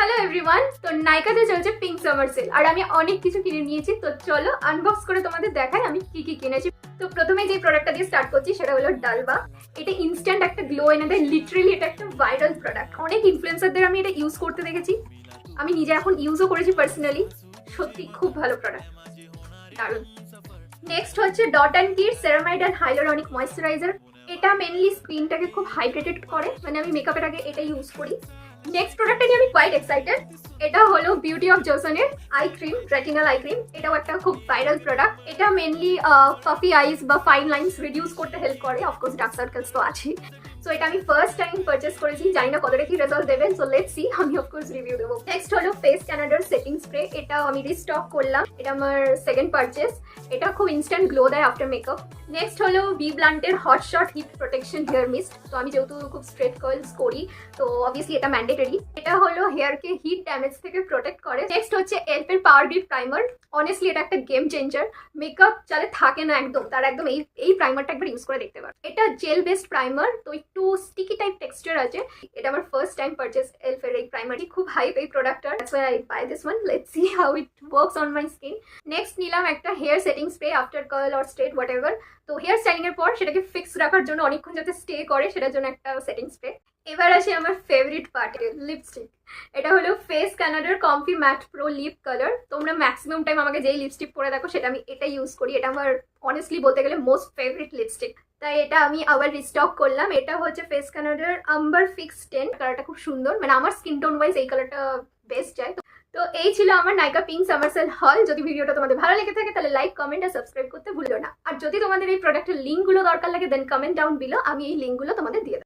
Hello everyone, তো নাইকাতে চলছে pink summer sell আর আমি অনেক কিছু কিনে নিয়েছি। তো চলো আনবক্স করে তোমাদের দেখাই আমি কি কি কিনেছি। তো প্রথমে যে প্রোডাক্টটা দিয়ে স্টার্ট করছি সেটা হলো ডালবা। এটা ইনস্ট্যান্ট একটা গ্লো এনে দেয়, লিটারেলি এটা একটা ভাইরাল প্রোডাক্ট। অনেক ইনফ্লুয়েন্সারদের আমি এটা ইউজ করতে দেখেছি, আমি নিজে এখন ইউজও করেছি পার্সোনালি। সত্যি খুব ভালো প্রোডাক্ট, দারুণ। নেক্সট হচ্ছে ডট অ্যান্ড কির সেরামাইড অ্যান্ড হাইলোরনিক ময়েশ্চারাইজার। এটা মেনলি স্কিনটাকে খুব হাইড্রেটেড করে, মানে আমি মেকআপের আগে এটা ইউজ করি। নেক্সট প্রোডাক্টটা নিয়ে আমি কোয়াইট এক্সাইটেড। এটা হলো বিউটি অফ জোসনের eye cream, retinal eye cream. এটাও একটা খুব ভাইরাল প্রোডাক্ট। এটা মেনলি পাফি আইস বা ফাইন লাইন্স রিডিউস করতে হেল্প করে, অফকোর্স ডার্ক সার্কেলস তো আছে। সো এটা আমি ফার্স্ট টাইম পারচেস করেছি, জানি না কতটা কি রেজাল্ট দেবেন। সো লেটস সি, আমি অফকোর্স রিভিউ দেবো। নেক্সট হলো ফেস ক্যানাডার সেটিং স্প্রে। এটাও আমি রিস্টক করলাম, এটা আমার সেকেন্ড পারচেস। এটা খুব ইনস্ট্যান্ট গ্লো দেয় আফটার মেকআপ। নেক্সট হলো বি ব্লান্টের hot shot heat protection hair mist. তো আমি যেহেতু খুব স্ট্রেট কার্লস করি, তো অবভিয়াসলি এটা ম্যান্ডেটরি। এটা হলো হেয়ারকে হিট ড্যামেজ থেকে প্রোটেক্ট করে। নেক্সট হচ্ছে এলপের পাওয়ার গ্রিপ প্রাইমার। অনেস্টলি এটা একটা গেম চেঞ্জার। মেকআপ যারা থাকে না একদম, তারা একদম এই প্রাইমারটা একবার ইউজ করে দেখতে পারে। এটা জেল বেসড প্রাইমার, তো একটু স্টিকি টাইপ টেক্সচার আছে। এটা আমার ফার্স্ট টাইম পারচেস এলফের এই প্রাইমারটি। খুব হাইপ এই প্রোডাক্টটার, that's why I buy this one. Let's see how it works on my skin. Next নিলাম একটা hair setting spray after curl or straight whatever. তো হেয়ার স্টাইলিং এর পর সেটাকে ফিক্স রাখার জন্য, অনেকক্ষণ যাতে স্টে করে সেটার জন্য একটা সেটিং স্প্রে। এবার আসি আমার ফেভারিট পার্ট, লিপস্টিক। এটা হলো ফেস ক্যানাডার comfy matte pro lip colour. তোমরা ম্যাক্সিমাম টাইম আমাকে যেই লিপস্টিক পরে দেখো সেটা আমি এটা ইউজ করি। এটা আমার অনেস্টলি বলতে গেলে মোস্ট ফেভারিট লিপস্টিক, তাই এটা আমি আবার রিস্টক করলাম। এটা হচ্ছে ফেস ক্যানাডার আম্বার ফিক্স 10। কালারটা খুব সুন্দর, মানে আমার স্কিন টোন ওয়াইজ এই কালারটা বেস্ট যায়। তো এই ছিল আমার নাইকা পিঙ্ক সামার সেল হল। যদি ভিডিওটা তোমাদের ভালো লেগে থাকে তাহলে লাইক, কমেন্ট আর সাবস্ক্রাইব করতে ভুলো না। আর যদি তোমাদের এই প্রোডাক্টের লিঙ্কগুলো দরকার লাগে দেন কমেন্ট ডাউন বিলো, আমি এই লিঙ্কগুলো তোমাদের দিয়ে দেবো।